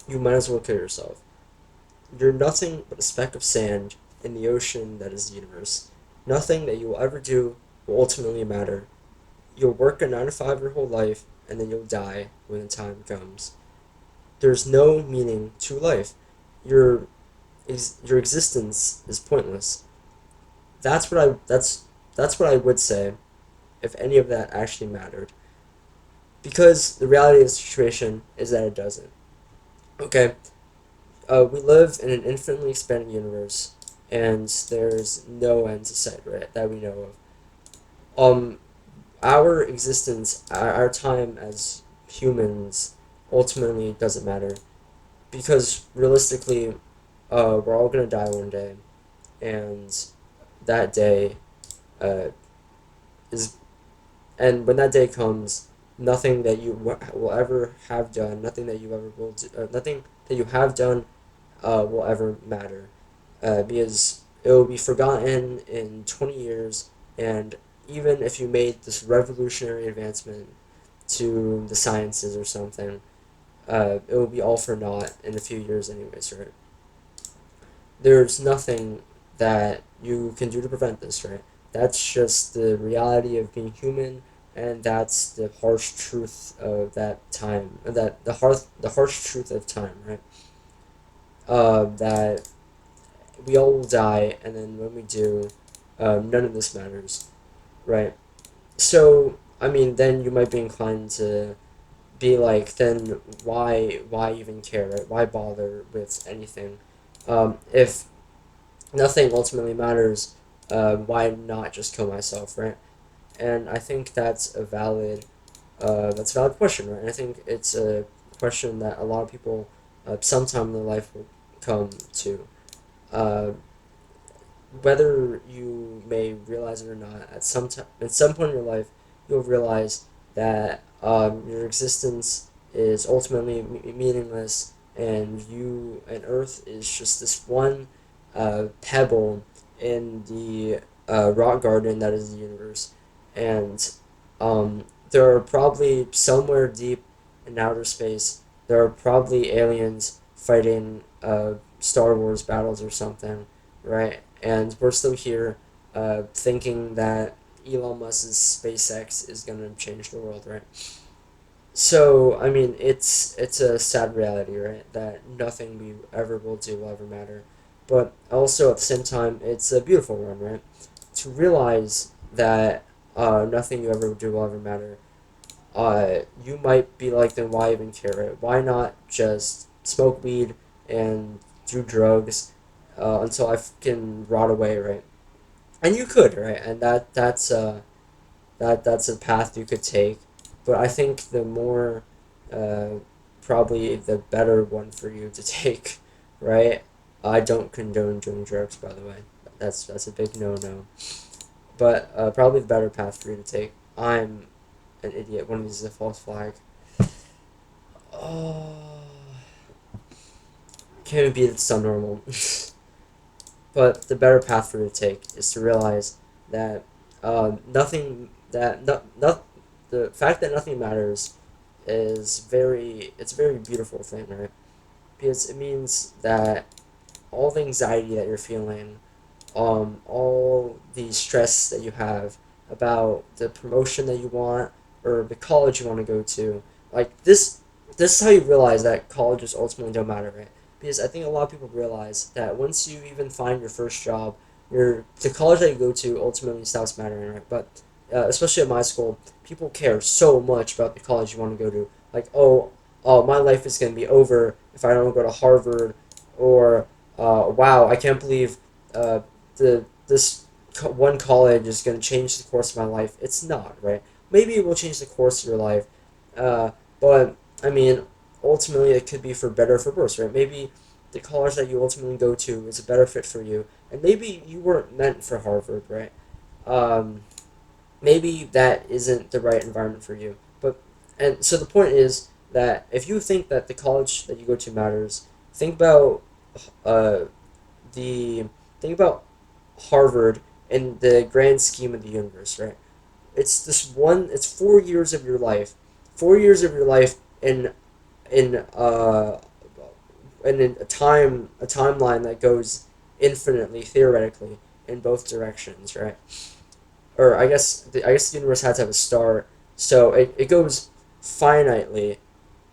you might as well kill yourself. You're nothing but a speck of sand in the ocean that is the universe. Nothing that you will ever do will ultimately matter. You'll work a 9 to 5 your whole life, and then you'll die when the time comes. There's no meaning to life. Your your existence is pointless. That's what I would say if any of that actually mattered. Because the reality of the situation is that it doesn't. Okay, we live in an infinitely expanding universe, and there's no end to sight, right? That we know of. Our existence, our time as humans, ultimately doesn't matter because realistically, we're all gonna die one day, and that day, uh, is and when that day comes, nothing that you will ever have done, nothing that you ever will do, nothing that you have done, will ever matter, because it will be forgotten in 20 years, and even if you made this revolutionary advancement to the sciences or something, it will be all for naught in a few years, anyways, right? There's nothing that you can do to prevent this, right? That's just the reality of being human, and that's the harsh truth of that time. That the harsh truth of time, right? That we all will die, and then when we do, none of this matters, right? So, I mean, then you might be inclined to be like, then why even care, right? Why bother with anything? If nothing ultimately matters, why not just kill myself, right? And I think that's a valid question, right? And I think it's a question that a lot of people, sometime in their life will come to. Uh, Whether you may realize it or not, at some point in your life, you'll realize that, your existence is ultimately meaningless, and you and Earth is just this one, pebble in the, rock garden that is the universe, and, um, there are probably somewhere deep in outer space, there are probably aliens fighting, Star Wars battles or something, right? And we're still here, thinking that Elon Musk's SpaceX is gonna change the world, right? So I mean, it's a sad reality, right? That nothing we ever will do will ever matter, but also at the same time, it's a beautiful one, right? To realize that, nothing you ever do will ever matter. You might be like, then why even care, right? Why not just smoke weed and do drugs, until I can rot away, right? And you could, right? And that's a path you could take, but I think the more, uh, probably the better one for you to take, right? I don't condone doing drugs, by the way. That's a big no no. But, probably the better path for you to take. I'm an idiot. One of these is a false flag. Oh, can't even beat it's normal. But the better path for you to take is to realize that, nothing that not the fact that nothing matters is it's a very beautiful thing, right? Because it means that all the anxiety that you're feeling, all the stress that you have about the promotion that you want or the college you want to go to, like this is how you realize that colleges ultimately don't matter, right? Because I think a lot of people realize that once you even find your first job, the college that you go to ultimately stops mattering, right? But, especially at my school, people care so much about the college you want to go to. Like, oh, my life is gonna be over if I don't go to Harvard, or, wow, I can't believe, uh, the this one college is gonna change the course of my life. It's not, right? Maybe it will change the course of your life, uh, but I mean, ultimately it could be for better or for worse, right? Maybe the college that you ultimately go to is a better fit for you, and maybe you weren't meant for Harvard, right? Um, Maybe that isn't the right environment for you. But and so the point is that if you think that the college that you go to matters, think about, uh, the think about Harvard in the grand scheme of the universe, right? It's this one. It's 4 years of your life, 4 years of your life in in and in a timeline that goes infinitely theoretically in both directions, right? Or I guess the universe had to have a start, so it goes finitely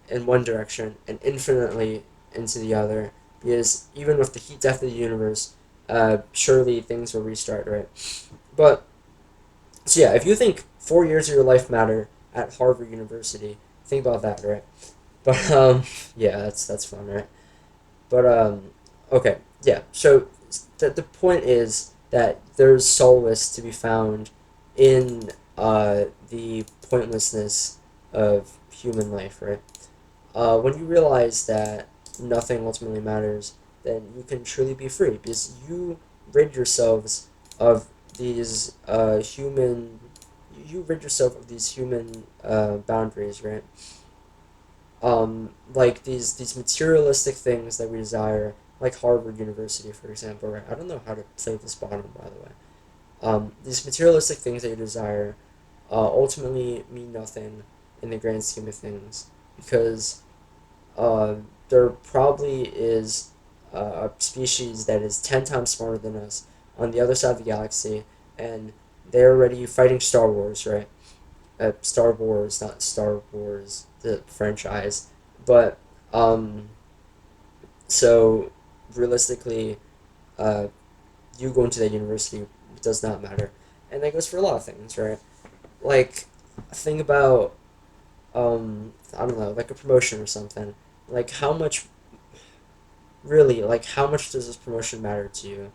in one direction and infinitely into the other. Because even with the heat death of the universe, surely things will restart, right? But so yeah, if you think 4 years of your life matter at Harvard University, think about that, right? But yeah, that's fun, right? But okay, yeah. So the point is that there's solace to be found in the pointlessness of human life, right? When you realize that nothing ultimately matters, then you can truly be free because you rid yourselves of these human. You rid yourself of these human boundaries, right? Like these materialistic things that we desire, like Harvard University, for example, right? I don't know how to play this bottom, by the way. These materialistic things that you desire ultimately mean nothing in the grand scheme of things because uh, there probably is a species that is 10 times smarter than us on the other side of the galaxy, and they're already fighting Star Wars, right? Star Wars, not Star Wars, the franchise. But, um, so realistically, uh, you going to that university does not matter. And that goes for a lot of things, right? Like, think about, I don't know, like a promotion or something. Like, how much, really, like, how much does this promotion matter to you?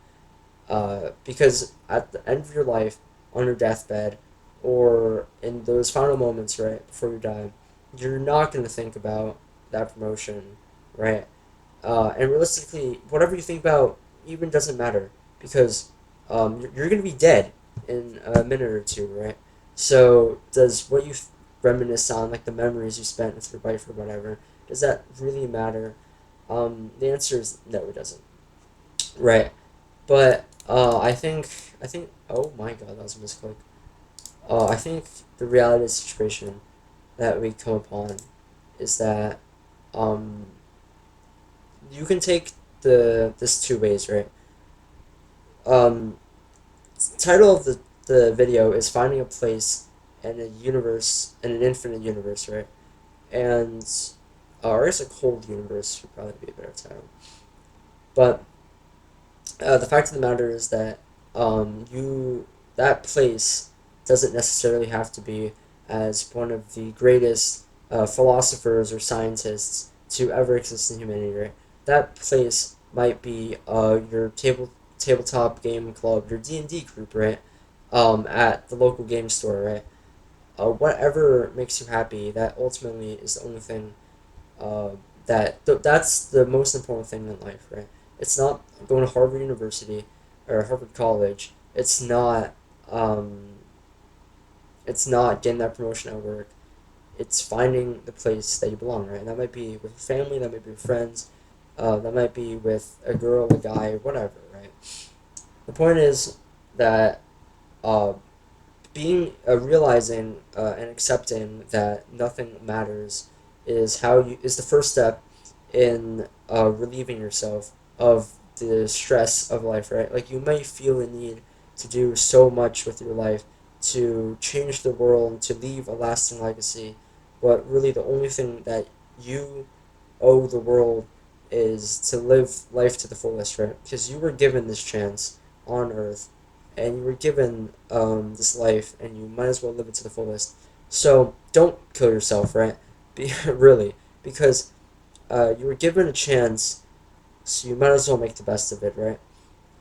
Because at the end of your life, on your deathbed, or in those final moments, right, before you die, you're not going to think about that promotion, right? And realistically, whatever you think about even doesn't matter because you're going to be dead in a minute or two, right? So, does what you reminisce on, like the memories you spent with your wife or whatever, does that really matter? The answer is no, it doesn't, right? But I think oh my god, that was a misclick. I think the reality of the situation that we come upon is that um, you can take this two ways, right? Um, Title of the video is finding a place in a universe in an infinite universe, right? And or I guess a cold universe would probably be a better title. But the fact of the matter is that you that place doesn't necessarily have to be as one of the greatest philosophers or scientists to ever exist in humanity. Right? That place might be your tabletop game club, your D&D group, right? At the local game store, right? Whatever makes you happy, that ultimately is the only thing uh, that's the most important thing in life, right? It's not going to Harvard University or Harvard College. Um, it's not getting that promotion at work. It's finding the place that you belong, right? And that might be with family, that might be with friends, that might be with a girl, a guy, whatever, right? The point is that uh, being realizing and accepting that nothing matters is the first step in relieving yourself of the stress of life, right? Like you may feel a need to do so much with your life to change the world, to leave a lasting legacy, but really the only thing that you owe the world is to live life to the fullest, right? Because you were given this chance on Earth, and you were given this life, and you might as well live it to the fullest. So don't kill yourself, right? Really, because you were given a chance, so you might as well make the best of it, right?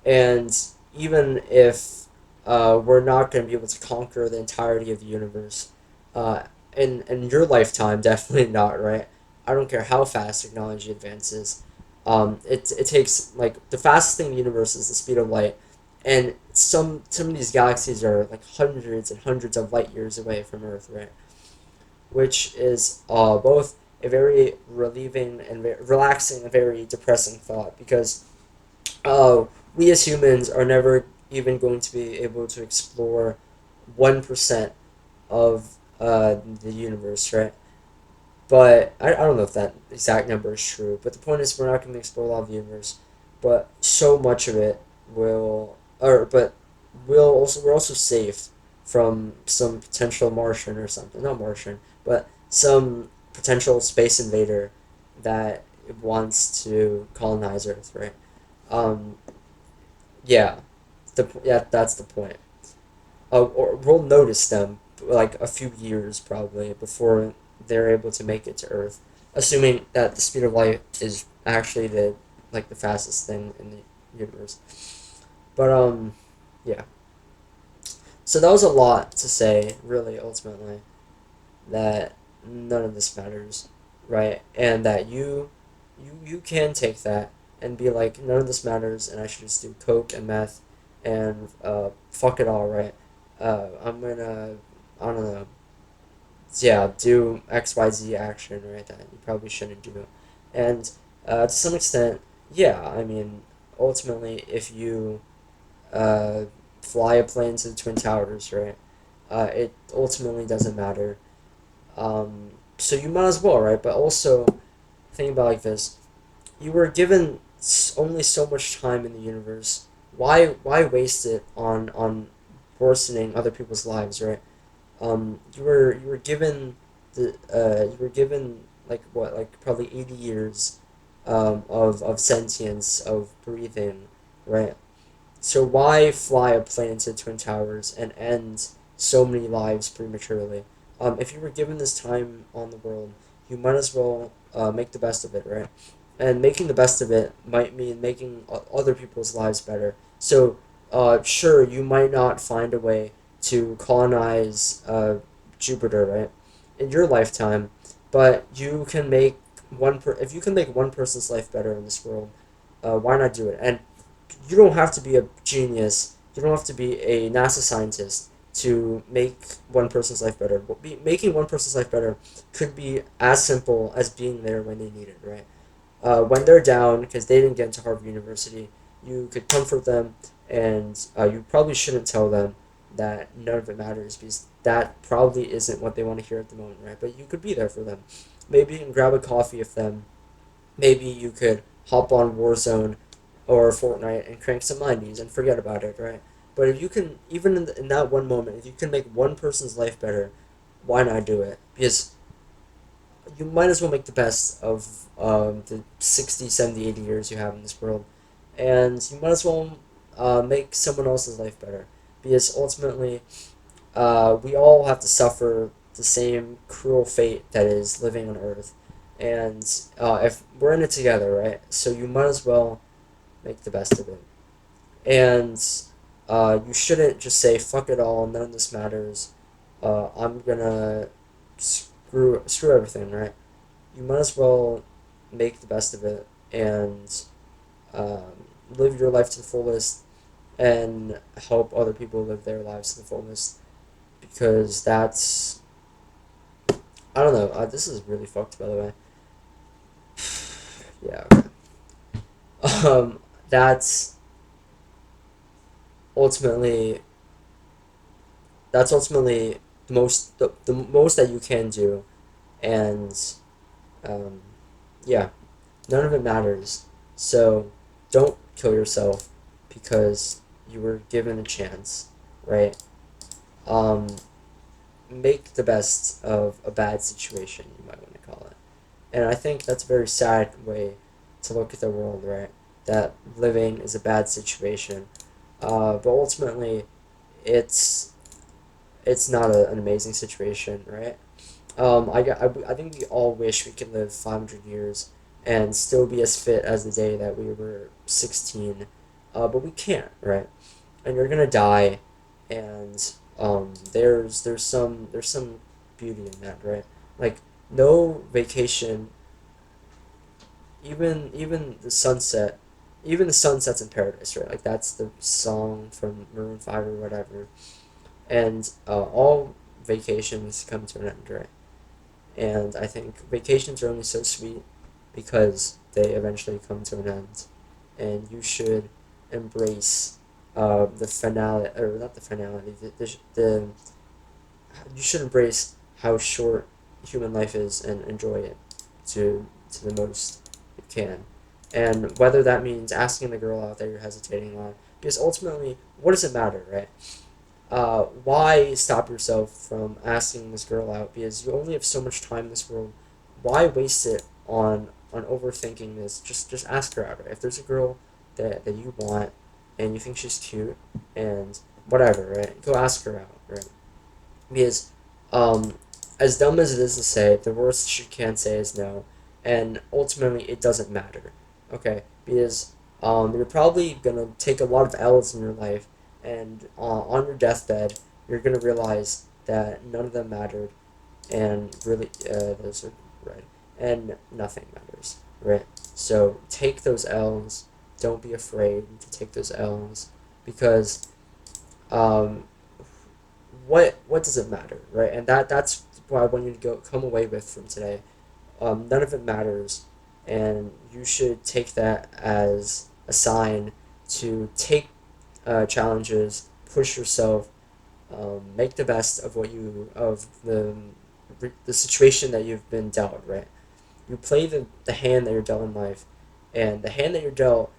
And even if we're not going to be able to conquer the entirety of the universe, uh, in your lifetime, definitely not, right? I don't care how fast technology advances. It takes like the fastest thing in the universe is the speed of light, and some of these galaxies are like hundreds and hundreds of light years away from Earth, right? Which is both a very relieving and relaxing and very depressing thought because we as humans are never even going to be able to explore 1% of the universe, right? But I don't know if that exact number is true. But the point is, we're not going to explore a lot of the universe, but so much of it will, or but we're also safe from some potential Martian or something. Not Martian, but some potential space invader that wants to colonize Earth, right? Um, yeah, that's the point. Or we'll notice them like a few years probably before they're able to make it to Earth, assuming that the speed of light is actually the fastest thing in the universe. But yeah. So that was a lot to say, really. Ultimately, that none of this matters, right? And that you can take that and be like, none of this matters, and I should just do coke and meth, and fuck it all, right? I'm gonna, I don't know, yeah, do XYZ action, right? That you probably shouldn't do, and to some extent, yeah. I mean, ultimately, if you uh, fly a plane to the Twin Towers, right? It ultimately doesn't matter. So you might as well, right? But also, think about it like this: you were given only so much time in the universe. Why waste it on worsening other people's lives, right? You were given you were given like what, like probably 80 years of sentience, of breathing, right? So why fly a plane into Twin Towers and end so many lives prematurely? If you were given this time on the world, you might as well make the best of it, right? And making the best of it might mean making other people's lives better. So, sure, you might not find a way to colonize Jupiter, right, in your lifetime, but you can make if you can make one person's life better in this world, why not do it? And you don't have to be a genius. You don't have to be a NASA scientist to make one person's life better. Making one person's life better could be as simple as being there when they need it, right? When they're down because they didn't get into Harvard University, you could comfort them, and you probably shouldn't tell them that none of it matters, because that probably isn't what they want to hear at the moment, right? But you could be there for them. Maybe you can grab a coffee with them. Maybe you could hop on Warzone or Fortnite and crank some 90s and forget about it, right? But if you can, even in that one moment, if you can make one person's life better, why not do it? Because you might as well make the best of the 60, 70, 80 years you have in this world. And you might as well make someone else's life better. Because ultimately, we all have to suffer the same cruel fate that is living on Earth. And if we're in it together, right? So you might as well make the best of it. And you shouldn't just say fuck it all, none of this matters. I'm gonna screw everything, right? You might as well make the best of it and live your life to the fullest and help other people live their lives to the fullest, because that's, I don't know. This is really fucked, by the way. Yeah. Okay. Um, that's ultimately that's ultimately the most that you can do, and um, yeah, none of it matters. So don't kill yourself because you were given a chance, right? Um, make the best of a bad situation, you might want to call it. And I think that's a very sad way to look at the world, right? That living is a bad situation. But ultimately, it's it's not an amazing situation, right? I think we all wish we could live 500 years and still be as fit as the day that we were 16, but we can't, right? And you're gonna die, and there's some beauty in that, right? Like, no vacation, even the sunsets in paradise, right? Like, that's the song from Maroon 5 or whatever, and all vacations come to an end, right? And I think vacations are only so sweet because they eventually come to an end, and you should embrace the finale, or not the finality, the you should embrace how short human life is and enjoy it to the most you can. And whether that means asking the girl out that you're hesitating on, because ultimately, what does it matter, right? Why stop yourself from asking this girl out? Because you only have so much time in this world. Why waste it on overthinking this? Just ask her out. Right? If there's a girl that you want and you think she's cute and whatever, right? Go ask her out, right? Because um, as dumb as it is to say, the worst she can say is no, and ultimately it doesn't matter. Okay, because you're probably gonna take a lot of L's in your life, and on your deathbed, you're gonna realize that none of them mattered, and really, those are right, and nothing matters, right? So take those L's. Don't be afraid to take those L's, because um, what does it matter, right? And that's what I want you to go come away with from today. None of it matters, and you should take that as a sign to take challenges, push yourself, make the best of the situation that you've been dealt, right? You play the hand that you're dealt in life, and the hand that you're dealt,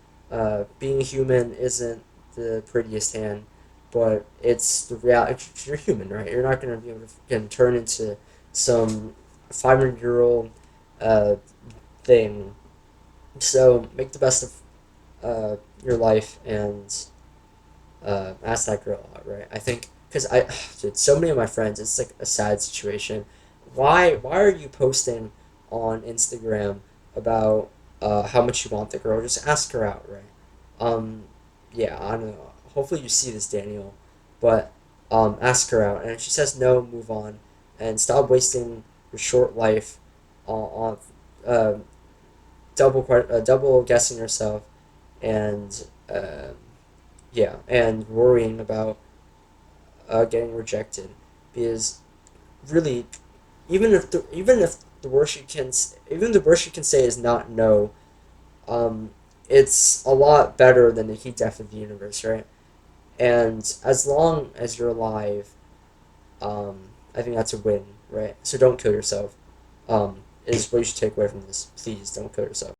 being human isn't the prettiest hand, but it's the reality. You're human, right? You're not gonna be able to turn into some 500-year-old thing. So make the best of your life and ask that girl out, right? I think because dude, so many of my friends, it's like a sad situation. Why are you posting on Instagram about how much you want the girl? Just ask her out, right? Um, yeah, I don't know. Hopefully you see this, Daniel, but ask her out, and if she says no, move on, and stop wasting your short life on uh, double guessing yourself and. Yeah, and worrying about getting rejected, because really, even the worst you can say is not no. Um, it's a lot better than the heat death of the universe, right? And as long as you're alive, I think that's a win, right? So don't kill yourself. Is what you should take away from this. Please don't kill yourself.